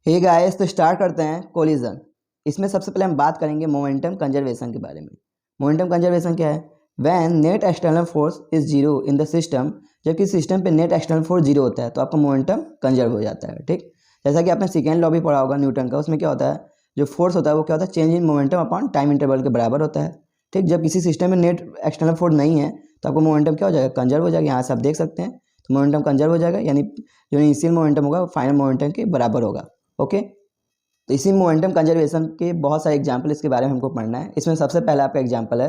Hey guys, तो start करते हैं कोलिजन। इसमें सबसे पहले हम बात करेंगे मोमेंटम कंजर्वेशन के बारे में। मोमेंटम कंजर्वेशन क्या है? When net external force is zero in the system, जबकि सिस्टम पे नेट एक्सटर्नल फोर्स जीरो होता है तो आपका मोमेंटम कंजर्व हो जाता है। ठीक, जैसा कि आपने सेकेंड लॉ भी पढ़ा होगा न्यूटन का, उसमें क्या होता है, जो फोर्स होता है वो क्या होता है, change in momentum upon time interval के बराबर होता है। ठीक, जब किसी सिस्टम में नेट एक्सटर्नल फोर्स नहीं है तो आपको मोमेंटम क्या हो जाएगा, कंजर्व हो जाएगा। यहाँ से आप देख सकते हैं, तो मोमेंटम कंजर्व हो जाएगा, यानी जो इनिशियल मोमेंटम होगा वो फाइनल मोमेंटम के बराबर होगा। ओके, तो इसी मोमेंटम कंजर्वेशन के बहुत सारे एग्जाम्पल इसके बारे में हमको पढ़ना है। इसमें सबसे पहला आपका एग्जाम्पल है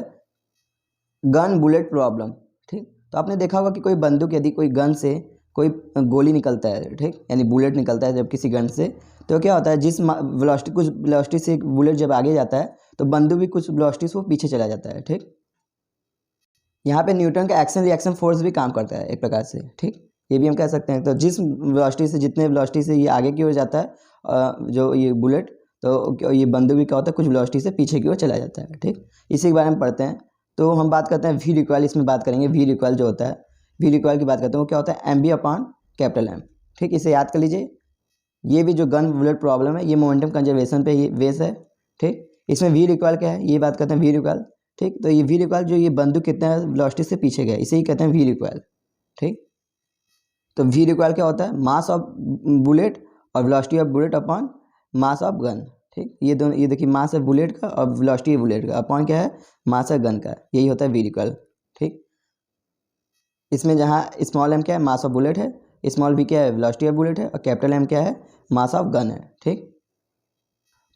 गन बुलेट प्रॉब्लम। ठीक, तो आपने देखा होगा कि कोई बंदूक, यदि कोई गन से कोई गोली निकलता है, ठीक, यानी बुलेट निकलता है जब किसी गन से, तो क्या होता है, जिस वेलोसिटी, कुछ वेलोसिटी से बुलेट जब आगे जाता है तो बंदूक भी कुछ वेलोसिटी से वो पीछे चला जाता है। ठीक, यहाँ पे न्यूटन का एक्शन रिएक्शन फोर्स भी काम करता है एक प्रकार से। ठीक, ये भी हम कह सकते हैं। तो जिस वेलोसिटी से, जितने वेलोसिटी से ये आगे की ओर जाता है जो ये बुलेट, तो ये बंदूक भी क्या होता है, कुछ वेलोसिटी से पीछे की ओर चला जाता है। ठीक, इसी के बारे में पढ़ते हैं। तो हम बात करते हैं वी रिकॉइल, इसमें बात करेंगे वी रिकॉइल जो होता है। वी रिकॉइल की बात करते हैं, वो क्या होता है, M B upon capital M. ठीक, इसे याद कर लीजिए। ये भी जो गन बुलेट प्रॉब्लम है ये मोमेंटम कंजर्वेशन पे ये बेस है। ठीक, इसमें वी रिकॉइल क्या है, ये बात करते हैं वी रिकॉइल। ठीक, तो ये वी रिकॉइल जो ये बंदूक कितना वेलोसिटी से पीछे गया, इसे ही कहते हैं वी रिकॉइल। ठीक, तो वी रिकॉइल क्या होता है, मास ऑफ बुलेट और velocity of bullet upon mass of gun. ठीक, ये दोनों, ये देखिए मास ऑफ बुलेट का और वेलोसिटी ऑफ बुलेट का अपॉन क्या है, मास ऑफ गन का, यही होता है वी रिकॉइल। ठीक, इसमें जहाँ स्मॉल एम क्या है, मास ऑफ बुलेट है, स्मॉल वी क्या है, वेलोसिटी ऑफ बुलेट है, और कैपिटल एम क्या है, मास ऑफ गन है। ठीक,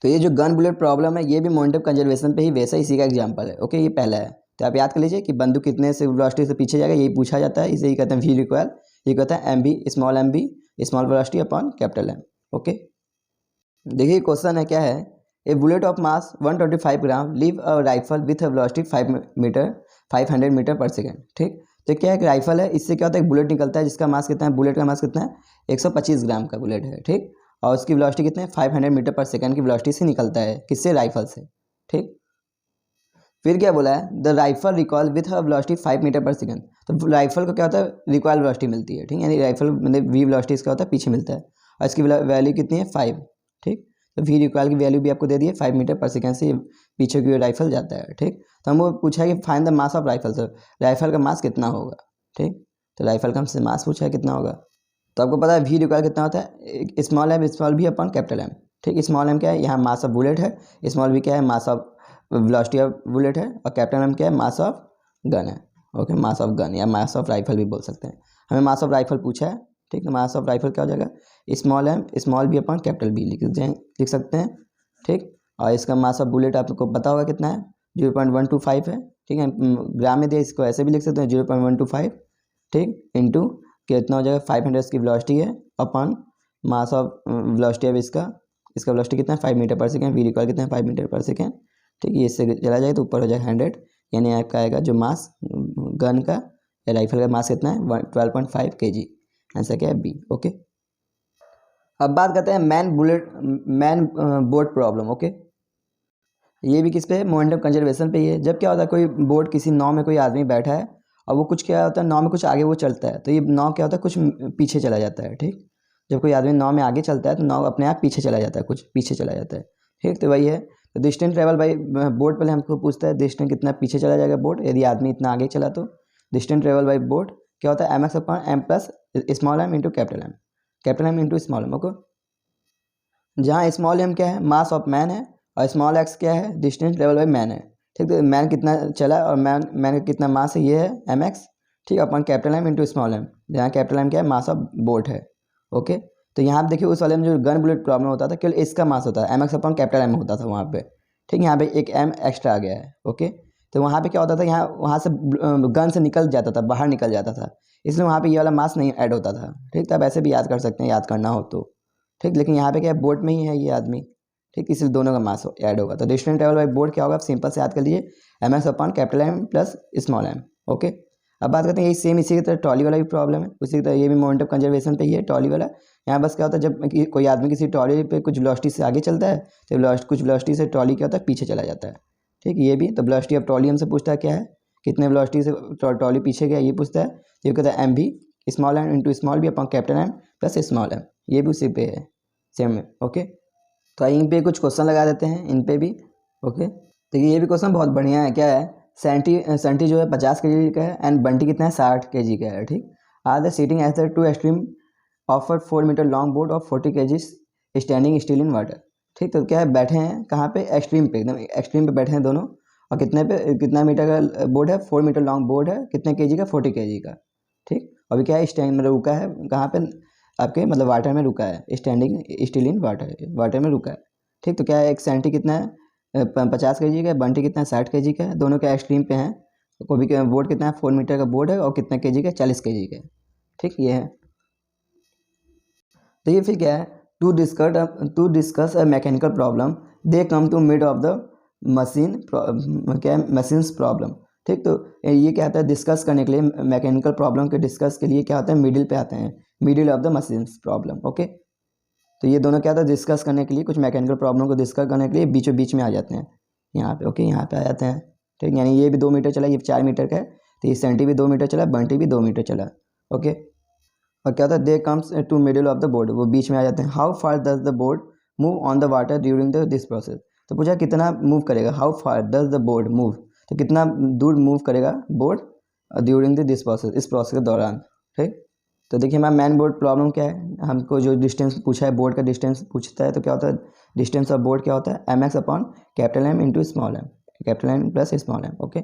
तो ये जो गन बुलेट प्रॉब्लम है ये भी मोमेंटम कंजर्वेशन पे ही वैसा इसी का एग्जांपल है। ओके, ये पहला है, तो आप याद कर लीजिए कि बंदूक कितने से वेलोसिटी से पीछे जाएगा, यही पूछा जाता है, इसे ही कहते हैं वी रिकॉइल। ये कहता है M B small velocity upon capital M. Okay, देखिए क्वेश्चन है क्या है, a bullet of mass 125 gram leave a rifle with a velocity 500 metre per second. ठीक, तो क्या एक राइफल है, इससे क्या होता है, एक बुलेट निकलता है जिसका मास कितना है, बुलेट का मास कितना है, 125 ग्राम का बुलेट है। ठीक, और उसकी वेलोसिटी कितने, 500 मीटर पर सेकेंड की वेलोसिटी से निकलता है, किससे, राइफल से। ठीक, फिर क्या बोला है, the rifle recoil with a velocity 5 metre per second. तो राइफल को क्या होता है, रिकॉल वेलोसिटी मिलती है। ठीक, यानी राइफल मतलब वी वेलोसिटी इसका होता है, पीछे मिलता है, और इसकी वैल्यू कितनी है, 5। ठीक, तो वी रिकॉल की वैल्यू भी आपको दे दी है, 5 मीटर पर सेकेंड से पीछे की राइफल जाता है। ठीक, तो हमको पूछा है कि find the mass of rifle, sir rifle का मास कितना होगा। ठीक, तो राइफल का हमसे मास पूछा है कितना होगा, तो आपको पता है वी रिकॉल कितना होता है, small V upon capital M. ठीक, स्मॉल एम क्या है, यहाँ मास ऑफ बुलेट है, स्मॉल भी क्या है, mass of velocity of bullet है, और कैपिटल एम क्या है, मास ऑफ गन है। ओके, मास ऑफ गन या मास ऑफ राइफल भी बोल सकते हैं। हमें मास ऑफ राइफल पूछा है। ठीक, तो मास ऑफ राइफल क्या हो जाएगा, small V upon capital B लिख सकते हैं। ठीक, और इसका मास ऑफ बुलेट आपको पता होगा कितना है, 0.125 है। ठीक है, ग्राम में दिया, इसको ऐसे भी लिख सकते हैं 0.125। ठीक, इंटू कितना हो जाएगा, 500 की वेलोसिटी है upon mass of velocity of इसका वेलोसिटी कितना है, 5 metre per second, we recoil कितना है, 5 मीटर पर सेकेंड। ठीक, ये इससे चला जाए तो ऊपर हो जाएगा 100, यानी आपका आएगा जो मास गन का या राइफल का मास कितना है, 12.5 kg। आंसर क्या है, बी। ओके, अब बात करते हैं मैन बोट प्रॉब्लम। ओके, ये भी किस पे है, मोमेंटम कंजर्वेशन पे ही है। जब क्या होता है, कोई बोट, किसी नाव में कोई आदमी बैठा है और वो कुछ क्या होता है, नाव में कुछ आगे वो चलता है, तो ये नाव क्या होता है, कुछ पीछे चला जाता है। ठीक, जब कोई आदमी नाव में आगे चलता है तो नाव अपने आप पीछे चला जाता है, कुछ पीछे चला जाता है। ठीक, तो वही है, तो डिस्टेंस ट्रेवल बाई बोट, पहले हमको पूछता है डिस्टेंस कितना पीछे चला जाएगा बोट, यदि आदमी इतना आगे चला तो डिस्टेंस ट्रेवल बाई बोट क्या होता है, mx upon m plus small M into capital M into small M. Okay, जहाँ स्मॉल एम क्या है, मास ऑफ मैन है, और स्मॉल एक्स क्या है, डिस्टेंस ट्रेवल बाई मैन है। ठीक, तो मैन कितना चला और मैन का कितना मास है, ये है एम एक्स। ठीक, upon capital M into small M, जहाँ कैपिटल एम क्या है, मास ऑफ बोट है। ओके, तो यहाँ आप देखिए उस वाले में जो गन बुलेट प्रॉब्लम होता था, केवल इसका मास होता है, M x upon capital M होता था वहाँ पे। ठीक, यहाँ पे एक एम एक्स्ट्रा आ गया है। ओके, तो वहाँ पे क्या होता था, यहाँ वहाँ से गन से निकल जाता था, बाहर निकल जाता था, इसलिए वहाँ पे ये वाला मास नहीं ऐड होता था। ठीक, तो आप ऐसे भी याद कर सकते हैं, याद करना हो तो। ठीक, लेकिन यहाँ पे क्या है, बोट में ही है ये आदमी। ठीक, इसलिए दोनों का मास ऐड होगा, तो डिस्टेंस ट्रेवल बाई बोट क्या होगा, आप सिंपल से याद कर लीजिए, M X upon capital M plus small M. Okay, अब बात करते हैं यही सेम इसी की तरह ट्रॉली वाला भी प्रॉब्लम है, उसी की तरह ये भी मोमेंटम कंजर्वेशन पे ही है, ट्रॉली वाला। यहाँ बस क्या होता है, जब कोई आदमी किसी ट्रॉली पे कुछ वेलोसिटी से आगे चलता है तो कुछ वेलोसिटी से ट्रॉली क्या होता है, पीछे चला जाता है। ठीक, ये भी तो वेलोसिटी ऑफ ट्रॉली हमसे पूछता है क्या है, कितने वेलोसिटी से ट्रॉली पीछे गया, ये पूछता है। ये कहता है M V small M into small V upon capital M plus small M, ये भी उसी पे है। सेम में। ओके, तो इन पे कुछ क्वेश्चन लगा देते हैं इन पे भी। ओके, तो ये भी क्वेश्चन बहुत बढ़िया है। क्या है, सेंटी जो है 50 kg का है एंड बंटी कितना है 60 kg का है। ठीक, are the sitting at the two extreme of 4 metre long board of 40 kg standing still in water. ठीक, तो क्या है, बैठे हैं कहाँ पे, एक्सट्रीम पे, एकदम एक्सट्रीम पे बैठे हैं दोनों। और कितने पे, कितना मीटर का बोर्ड है, 4 मीटर लॉन्ग बोर्ड है, कितने kg का, 40 kg का। ठीक, अभी क्या है, स्टैंड में रुका है कहाँ पे, आपके मतलब वाटर में रुका है, standing still in water, water में रुका है। ठीक, तो क्या है, एक सेंटी कितना है 50 kg का है, बंटी कितना है 60 kg का है, दोनों के एक्सट्रीम पे हैं। तो कोई भी बोर्ड कितना है 4 मीटर का बोर्ड है और कितना kg का, 40 kg का है। ठीक, ये है। तो ये फिर क्या है, to discuss a mechanical problem they come to mid of the machine, क्या है, मशीन्स प्रॉब्लम। ठीक, तो ये क्या आता है, डिस्कस करने के लिए, मैकेनिकल प्रॉब्लम के डिस्कस के लिए क्या होता है, मिडिल पे आते हैं, middle of the machines problem. Okay, तो ये दोनों क्या होता है, डिस्कस करने के लिए, कुछ मैकेनिकल प्रॉब्लम को डिस्कस करने के लिए बीचों बीच में आ जाते हैं यहाँ पे। ओके, यहाँ पे आ जाते हैं। ठीक, यानी ये भी 2 मीटर चला, ये 4 मीटर का है, तो ये सेंटी भी 2 मीटर चला, बंटी भी 2 मीटर चला। ओके, और क्या होता है, they comes to middle of the board, वो बीच में आ जाते हैं। How far does the board move on the water during the this process, तो पूछा कितना मूव करेगा, how far does the board move, तो कितना दूर मूव करेगा board during the this process, इस प्रोसेस के दौरान। ठीक, तो देखिए हमारा मैन बोर्ड प्रॉब्लम क्या है, हमको जो डिस्टेंस पूछा है, बोर्ड का डिस्टेंस पूछता है, तो क्या होता है, डिस्टेंस ऑफ बोर्ड क्या होता है, mx upon capital M into small m, capital M plus small m। Okay,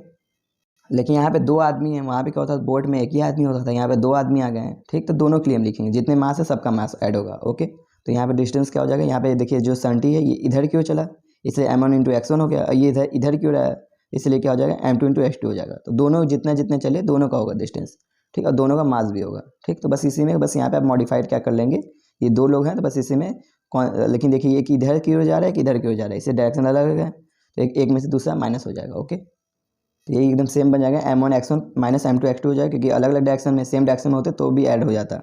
लेकिन यहाँ पे 2 आदमी हैं, वहाँ पे क्या होता है, बोर्ड में एक ही आदमी होता था, यहाँ पे 2 आदमी आ गए हैं। ठीक, तो दोनों के लिए हम लिखेंगे, जितने मास है सबका मास ऐड होगा। ओके, तो यहाँ पे डिस्टेंस क्या हो जाएगा, यहाँ पे देखिए जो सेंटी है ये इधर क्यों चला, इसलिए m1 इंटू x1 हो गया, और ये इधर क्यों रहा है, इसलिए क्या हो जाएगा, m2 इंटू x2 हो जाएगा। तो दोनों जितने जितने चले दोनों का होगा डिस्टेंस। ठीक, और दोनों का मास भी होगा। ठीक, तो बस इसी में, बस यहाँ पे आप मॉडिफाइड क्या कर लेंगे, ये 2 लोग हैं तो बस इसी में लेकिन देखिए ये कि इधर की ओर जा रहा है कि इधर की ओर जा रहा है, इससे डायरेक्शन अलग है, तो एक में से दूसरा माइनस हो जाएगा। ओके, तो ये एकदम सेम बन जाएगा, m1 x1 minus m2 x2 हो जाएगा, क्योंकि अलग अलग डायरेक्शन में, सेम डायरेक्शन में होते तो भी ऐड हो जाता।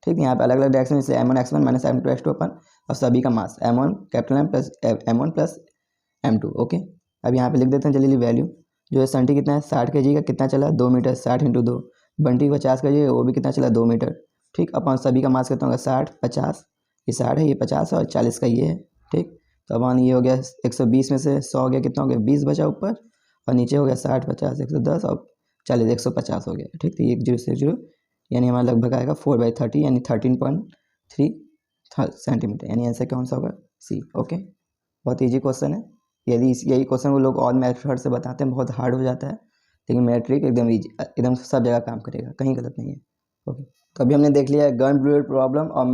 ठीक, यहाँ पे अलग अलग डायरेक्शन में, इसलिए m1 x1 minus m2 x2 अपन, और सभी का मास m1 capital M plus m1 plus m2। Okay, अब यहाँ पे लिख देते हैं जल्दी वैल्यू, जो है सेंटी कितना है 60 kg का, कितना चला 2 मीटर, 60 इंटू 2, बंटी 50 kg वो भी कितना चला 2 मीटर। ठीक, अपन सभी का मास कितना होगा 60 50, ये 60 है, ये 50 है, और 40 का ये है। ठीक, तो अपन ये हो गया 120 में से 100 हो गया, कितना हो गया 20 बचा ऊपर, और नीचे हो गया 60 50 110 और 40 150 हो गया। ठीक, तो ये 1 0 से 0 यानी हमारा लगभग आएगा 4/30 यानी 13.3 सेंटीमीटर, यानी आंसर कौन सा होगा, सी। ओके, बहुत ईजी क्वेश्चन है। यदि यही क्वेश्चन वो लोग और मेथड से बताते हैं बहुत हार्ड हो जाता है, लेकिन मेरा ट्रिक एकदम ईजी, एकदम सब जगह काम करेगा, कहीं गलत नहीं है। ओके, तो अभी हमने देख लिया गन बोर्ड प्रॉब्लम और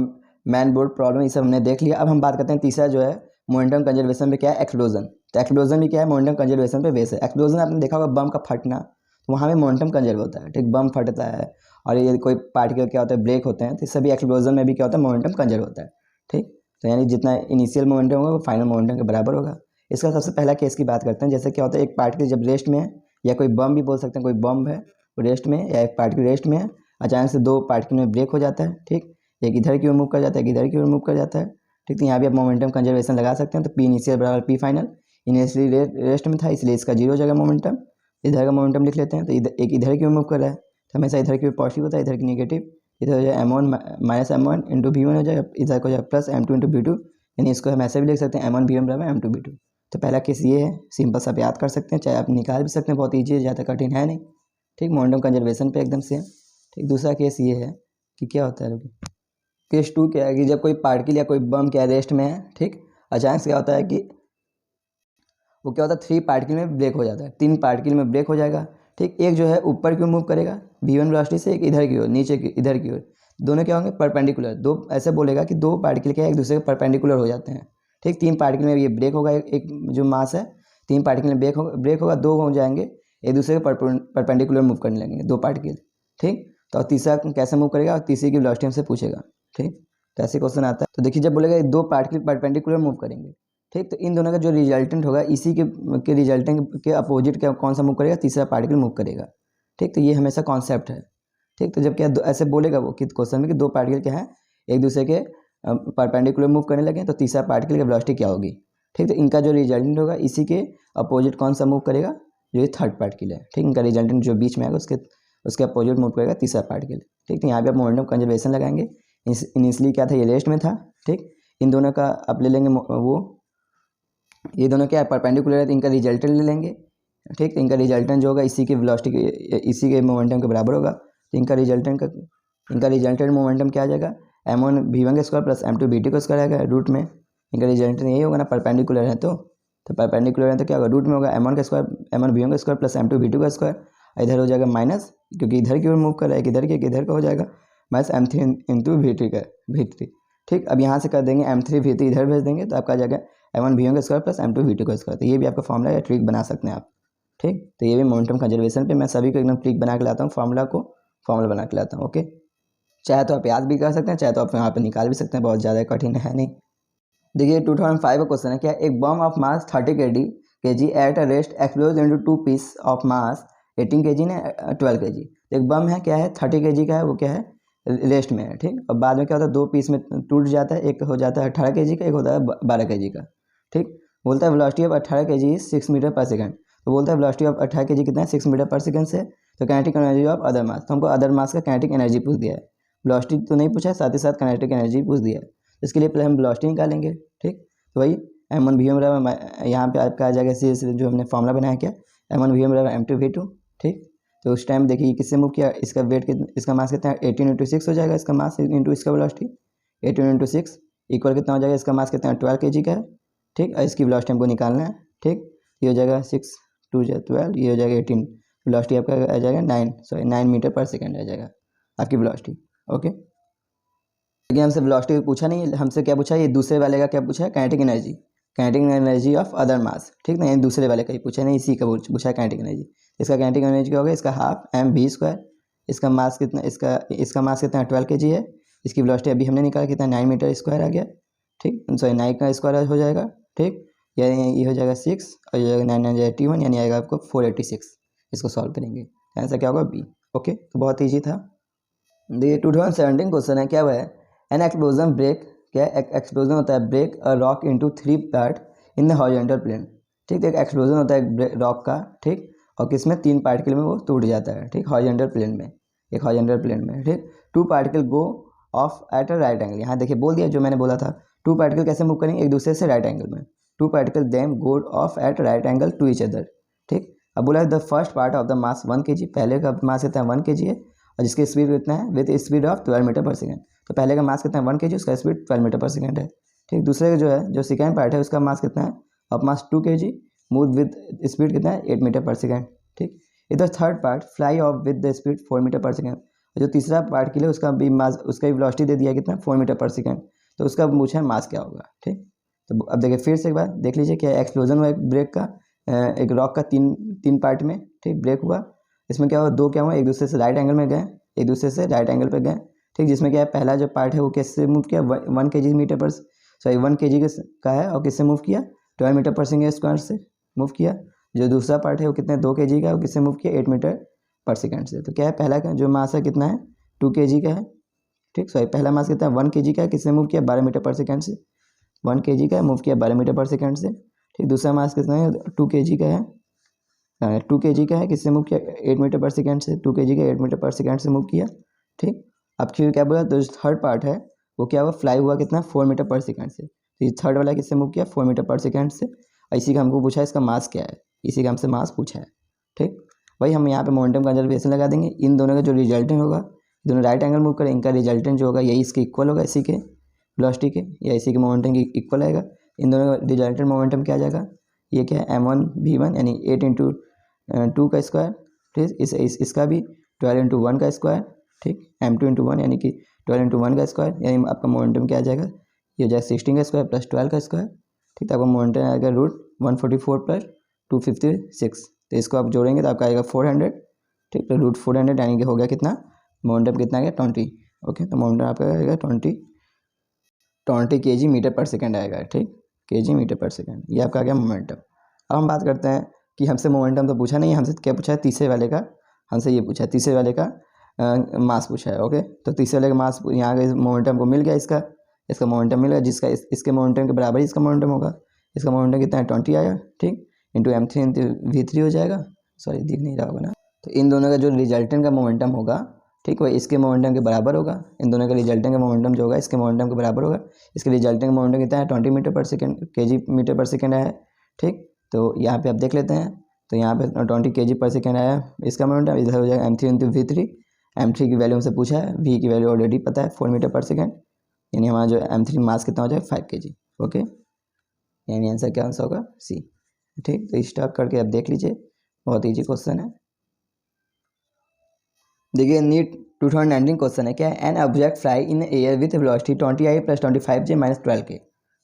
मैन बोर्ड प्रॉब्लम, ये सब हमने देख लिया। अब हम बात करते हैं तीसरा जो है मोमेंटम कंजर्वेशन पे क्या है, एक्सप्लोजन। तो एक्सप्लोजन भी क्या है, मोमेंटम कंजर्वेशन पे बेस है। एक्सप्लोजन आपने देखा होगा बम का फटना, तो वहाँ में मोमेंटम कंजर्व होता है। ठीक, बम फटता है और ये कोई पार्टिकल क्या होता है ब्रेक होते हैं, तो सभी एक्सप्लोजन में भी क्या होता है, मोमेंटम कंजर्व होता है। ठीक, तो यानी जितना इनिशियल मोमेंटम होगा वो फाइनल मोमेंटम के बराबर होगा। इसका सबसे पहला केस की बात करते हैं, जैसे क्या होता है, एक पार्टिकल जब रेस्ट में है, या कोई बम भी बोल सकते हैं, कोई बम है वो रेस्ट में, या एक पार्टिकल रेस्ट में है, अचानक से 2 पार्टिकल में ब्रेक हो जाता है। ठीक, एक इधर की ओर मूव कर जाता है, एक इधर की ओर मूव कर जाता है। ठीक, तो यहाँ भी आप मोमेंटम कंजर्वेशन लगा सकते हैं, तो पी इनिशियल बराबर पी फाइनल, इनिशियली रेस्ट में था इसलिए इसका 0 हो जाएगा मोमेंटम। इधर का मोमेंटम लिख लेते हैं, तो एक इधर की ओर मूव कर रहा है, तो हमेशा इधर की ओर पॉजिटिव होता है, इधर की नेगेटिव, इधर हो जाएगा m1 minus m1 into v1 हो जाएगा, इधर को हो जाएगा प्लस m2 इंटू v2, यानी इसको हम ऐसे भी लिख सकते हैं m1 v1 बराबर m2 v2। तो पहला केस ये है, सिंपल सा आप याद कर सकते हैं, चाहे आप निकाल भी सकते हैं, बहुत ईजी है, ज़्यादा कठिन है नहीं। ठीक, मोमेंटम कंजर्वेशन पे एकदम सेम। ठीक, दूसरा केस ये है कि क्या होता है, केस 2 क्या है कि जब कोई पार्टिकल या कोई बम क्या रेस्ट में है, ठीक, अचानक से क्या होता है कि वो क्या होता है 3 पार्टिकल में ब्रेक हो जाता है, 3 पार्टिकल में ब्रेक हो जाएगा। ठीक, एक जो है ऊपर की ओर मूव करेगा v1 वेलोसिटी से, एक इधर की ओर, नीचे की इधर की ओर, दोनों क्या होंगे परपेंडिकुलर, दो ऐसे बोलेगा कि 2 पार्टिकल क्या एक दूसरे के परपेंडिकुलर हो जाते हैं। ठीक, 3 पार्टिकल में ये ब्रेक होगा, एक जो मास है 3 पार्टिकल में ब्रेक होगा, 2 हो जाएंगे एक दूसरे के परपेंडिकुलर मूव करने लगेंगे 2 पार्टिकल। ठीक, तो तीसरा कैसे मूव करेगा और तीसरे की वेलोसिटी हमसे पूछेगा। ठीक, तो ऐसे क्वेश्चन आता है। तो देखिए जब बोलेगा 2 पार्टिकल परपेंडिकुलर मूव करेंगे, ठीक, तो इन दोनों का जो रिजल्टेंट होगा इसी के रिजल्टेंट के अपोजिट क्या कौन सा मूव करेगा, तीसरा पार्टिकल मूव करेगा। ठीक, तो ये हमेशा कॉन्सेप्ट है। ठीक, तो जब क्या ऐसे बोलेगा वो कि क्वेश्चन में कि 2 पार्टिकल क्या है एक दूसरे के परपेंडिकुलर मूव करने लगे, तो तीसरा पार्टिकल की वेलोसिटी क्या होगी। ठीक, तो इनका जो रिजल्टेंट होगा इसी के अपोजिट कौन सा मूव करेगा, जो ये थर्ड पार्टिकल है। ठीक, इनका रिजल्टेंट जो बीच में आएगा उसके अपोजिट मूव करेगा तीसरा पार्टिकल। ठीक, तो यहाँ पे आप मोमेंटम कंजर्वेशन लगाएंगे। इनिशियली क्या था, ये रेस्ट में था। ठीक, इन दोनों का आप ले लेंगे वो, ये दोनों क्या है परपेंडिकुलर है तो इनका रिजल्टेंट ले लेंगे, ठीक। इनका रिजल्टेंट जो होगा इसी के वेलोसिटी के, इसी के मोमेंटम के बराबर होगा। तो इनका रिजल्टेंट मोमेंटम क्या आ जाएगा, m1 v1 का स्क्वायर प्लस m2 v2 का स्क्वायर आएगा रूट में। इनका रिजल्टेंट यही होगा ना, परपेंडिकुलर है तो परपेंडिकुलर है तो क्या होगा, रूट में होगा m1 का स्क्वायर, m1 v1 का स्क्वायर प्लस m2 v2 का स्क्वायर। इधर हो जाएगा माइनस, क्योंकि इधर की ओर मूव कर रहा है, इधर के इधर का हो जाएगा माइनस m3 इंटू v3, ठीक। अब यहाँ से कर देंगे m3 v3 इधर भेज देंगे तो आपका आ जाएगा m1 v1 का स्क्वायर प्लस m2 v2 का स्क्वायर। तो ये भी आपका फॉर्मूला या ट्रिक बना सकते हैं आप, ठीक। तो ये भी मोमेंटम कंजर्वेशन पे मैं सभी को एकदम ट्रिक बना के लाता हूँ, फॉर्मूला बना के लाता हूँ, ओके। चाहे तो आप याद भी कर सकते हैं, चाहे तो आप यहाँ पे निकाल भी सकते हैं, बहुत ज़्यादा कठिन है नहीं। देखिए 2005 का क्वेश्चन है, क्या एक bomb of mass 30 kg at a rest explode into 2 piece of mass 18 kg ने 12 kg। एक बम है क्या है 30 kg का है, वो क्या है रेस्ट में है, ठीक। और बाद में क्या होता है 2 पीस में टूट जाता है, एक हो जाता है 18 kg का, एक होता है 12 kg का, ठीक। बोलता है velocity of 18 kg 6 metre per second. तो बोलता है वेलोसिटी ऑफ 18 kg कितना है 6 मीटर पर सेकंड से। तो काइनेटिक एनर्जी ऑफ अदर मास, तो हमको अदर मास का काइनेटिक एनर्जी पूछ दिया है, वेलोसिटी तो नहीं पूछा है, साथ ही साथ काइनेटिक एनर्जी पूछ दिया है। इसके लिए पहले हम वेलोसिटी निकालेंगे, ठीक। तो वही m1 v1 बराबर यहाँ पे आपका आ जाएगा सीधे जो हमने फॉर्मूला बनाया क्या, m1 v1 बराबर m2 v2, ठीक। तो उस टाइम देखिए किससे मूव किया, इसका वेट कितना, इसका मास कितना है 18 इंटू 6 हो जाएगा, इसका मास इंटू इसका वेलोसिटी 18 इंटू 6 इक्वल कितना हो जाएगा, इसका मास कितना है 12 kg का है, ठीक। और इसकी वेलोसिटी हमको निकालना है, ठीक। ये हो जाएगा 6 2 12, ये हो जाएगा 18, वेलोसिटी आपका आ जाएगा 9 मीटर पर सेकेंड आ जाएगा आपकी वेलोसिटी, ओके। लेकिन हमसे वेलोसिटी पूछा नहीं, हमसे क्या पूछा, ये दूसरे वाले का क्या पूछा है काइनेटिक एनर्जी ऑफ अदर मास, ठीक ना। ये दूसरे वाले का ही पूछा नहीं, इसी का पूछा है काइनेटिक एनर्जी। इसका काइनेटिक एनर्जी क्या होगा, इसका हाफ mv², इसका मास कितना, इसका मास कितना 12 kg है, इसकी वेलोसिटी अभी हमने निकाला कितना 9 मीटर स्क्वायर आ गया, ठीक। सॉरी 9 का स्क्वायर हो जाएगा, ठीक। ये हो जाएगा 6 और ये हो जाएगा 9 9 81, यानी आएगा आपको 486। इसको सॉल्व करेंगे आंसर क्या होगा बी, ओके। तो बहुत ईजी था। देखिए 2017 क्वेश्चन है, क्या हुआ है एन एक्सप्लोजन ब्रेक, क्या एक्सप्लोजन होता है break a rock into 3 part in the horizontal plane, ठीक। एक एक्सप्लोजन होता है रॉक का, ठीक। और किसमें 3 पार्टिकल में वो टूट जाता है, ठीक, हॉरिजॉन्टल प्लेन में, एक हॉरिजॉन्टल प्लेन में, ठीक। 2 particle go off at a right angle, यहाँ देखिए बोल दिया जो मैंने बोला था, 2 पार्टिकल कैसे मूव करेंगे एक दूसरे से राइट एंगल में, 2 particle them go off at right angle to each other, ठीक। अब बोला है the first part of the mass 1 kg, पहले का मास कितना है 1 kg है, और जिसकी स्पीड कितना है with speed of 12 metre per second. तो पहले का मास कितना है 1 kg, उसका स्पीड 12 मीटर पर सेकंड है, ठीक। दूसरे का जो है जो सेकंड पार्ट है उसका मास कितना है of mass 2 kg, move with speed कितना है 8 मीटर पर सेकंड, ठीक। इधर third part fly off with the speed 4 metre per second. जो तीसरा पार्ट के लिए उसका भी मास, उसका भी वेलोसिटी दे दिया कितना 4 मीटर पर सेकंड। तो उसका पूछा है मास क्या होगा, ठीक। तो अब देखिए फिर से एक बार देख लीजिए, क्या एक्सप्लोजन हुआ एक ब्रेक का, एक रॉक का तीन पार्ट में, ठीक, ब्रेक हुआ। इसमें क्या हुआ, दो क्या हुआ एक दूसरे से राइट एंगल में गए, एक दूसरे से राइट एंगल पे गए, ठीक। जिसमें क्या है पहला जो पार्ट है वो किससे मूव किया 1 kg मीटर पर, सॉरी 1 kg का है, और किससे मूव किया 12 मीटर पर सेकेंड स्क्वायर से मूव किया। जो दूसरा पार्ट है वो कितने 2 kg का है, वो किससे मूव किया 8 मीटर पर सेकेंड से। तो क्या है पहला का जो मास है कितना है 2 kg का है, ठीक। सॉरी पहला मास कितना है 1 kg का है, किससे मूव किया 12 मीटर पर सेकेंड से, 1 kg का है मूव किया 12 मीटर पर सेकेंड से, ठीक। दूसरा मास कितना है 2 kg का है, 2 kg का है, किससे मूव किया 8 मीटर पर सेकेंड से, 2 kg का 8 मीटर पर सेकेंड से मूव किया, ठीक। अब फिर क्या बोला, तो थर्ड पार्ट है वो क्या हुआ फ्लाई हुआ कितना 4 मीटर पर सेकेंड से। तो ये थर्ड वाला किससे मूव किया 4 मीटर पर सेकेंड से। इसी का हमको पूछा है इसका मास क्या है, इसी का हमसे मास पूछा है, ठीक। वही हम यहाँ पे मोमेंटम कंजर्वेशन लगा देंगे, इन दोनों का जो रिजल्टेंट होगा, दोनों राइट एंगल मूव करें, इनका रिजल्टेंट जो होगा यही इसके इक्वल होगा, इसी के वेलोसिटी के या इसी के मोमेंटम के इक्वल आएगा। इन दोनों का रिजल्टेंट मोमेंटम क्या आ जाएगा, ये क्या है m1 v1 यानी 8 इंटू 2 का स्क्वायर, ठीक। इसका भी 12 इंटू 1 का स्क्वायर, ठीक। m2 इंटू 1 यानी कि 12 इंटू 1 का स्क्वायर, यानी आपका मोमेंटम क्या आ जाएगा, ये हो जाएगा 16 का स्क्वायर प्लस 12 का स्क्वायर, ठीक। तो आपका मोमेंटम आएगा √144 प्लस 256। तो इसको आप जोड़ेंगे तो आपका आएगा 400, ठीक। तो √400 यानी कि हो गया कितना मोमेंटम कितना आ गया 20, ओके। तो मोमेंटम आपका आएगा 20 kg मीटर पर सेकेंड आएगा, ठीक, kg मीटर पर सेकेंड, ये आपका आ गया मोमेंटम। अब हम बात करते हैं कि हमसे मोमेंटम तो पूछा नहीं, हमसे क्या पूछा है तीसरे वाले का, हमसे ये पूछा है तीसरे वाले का मास पूछा है, ओके। तो तीसरे वाले का मास यहाँ के मोमेंटम को मिल गया, इसका मोमेंटम मिल गया, जिसका इसके मोमेंटम के बराबर ही इसका मोमेंटम होगा। इसका मोमेंटम कितना है 20 आया, ठीक, इंटू m3 इंटू v3 हो जाएगा, सॉरी दिख नहीं रहा होगा ना। तो इन दोनों का जो रिजल्टेंट का मोमेंटम होगा ठीक है, इसके मोमेंटम के बराबर होगा, इन दोनों का रिजल्टेंट का मोमेंटम जो होगा इसके मोमेंटम के बराबर होगा। इसके रिजल्टेंट का मोमेंटम कितना है 20 metre per second kg metre per second है। ठीक, तो यहाँ पे आप देख लेते हैं, तो यहाँ पे 20 kg पर सेकेंड आया इसका मोमेंटम, इधर हो जाएगा m3 इंटू v3। m3 की वैल्यू हमसे पूछा है, v की वैल्यू ऑलरेडी पता है 4 मीटर पर सेकेंड, यानी हमारा जो m3 मास कितना हो जाएगा 5 kg। ओके, यानी आंसर क्या आंसर होगा सी। ठीक, तो स्टॉप करके आप देख लीजिए, बहुत ईजी क्वेश्चन है। देखिए नीट 2019 क्वेश्चन है, क्या है, an object fly in air with velocity 20i + 25j - 12k।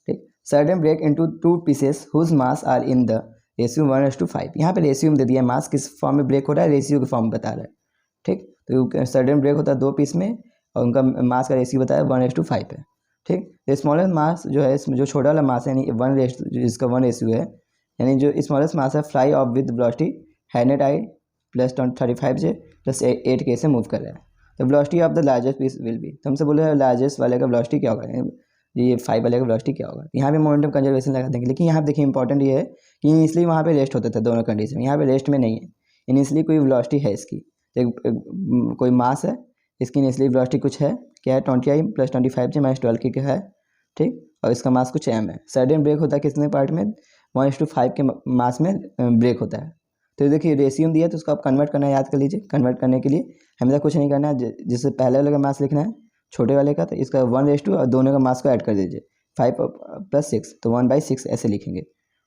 ठीक, sudden break into 2 pieces whose mass are in the ratio 1:5। यहाँ पे रेशियो में दे दिया, मास किस फॉर्म में ब्रेक हो रहा है, रेशियो के फॉर्म में बता रहा है। ठीक, तो सडन ब्रेक होता है 2 पीस में और उनका मास का रेशियो बताया 1:5 है। ठीक, स्मॉलेस्ट मास जो है, जो छोटा वाला मास है यानी 1 जिसका 1 रेशियो है, यानी जो स्मॉलेस्ट मास है fly off with velocity 100i + 35j + 8k से मूव कर रहा है। तो velocity of the largest piece will be, तो हमसे बोले लार्जेस्ट वाले का वेलोसिटी क्या होगा, ये 5 वाले का वेलोसिटी क्या होगा। यहाँ पे मोमेंटम कंजर्वेशन लगा देंगे, लेकिन यहाँ पे देखिए इंपॉर्टेंट ये है कि इनिशियली वहाँ पे रेस्ट होता था दोनों कंडीशन, यहाँ पे रेस्ट में नहीं है, इनिशियली कोई वेलोसिटी है इसकी, तो कोई मास है, इसकी इनिशियली वेलोसिटी कुछ है, क्या है 20i + 25j - 12k का है। ठीक, और इसका मास कुछ m है। सडन ब्रेक होता है कितने पार्ट में, 1:5 के मास में ब्रेक होता है। तो देखिए रेशियो दिया है, तो उसको आप कन्वर्ट करना याद कर लीजिए। कन्वर्ट करने के लिए हमें कुछ नहीं करना है, जिससे पहले वाले का मास लिखना है छोटे वाले का, तो इसका 1:, और दोनों का मास को ऐड कर दीजिए 5 + 6, तो 1/6 ऐसे लिखेंगे।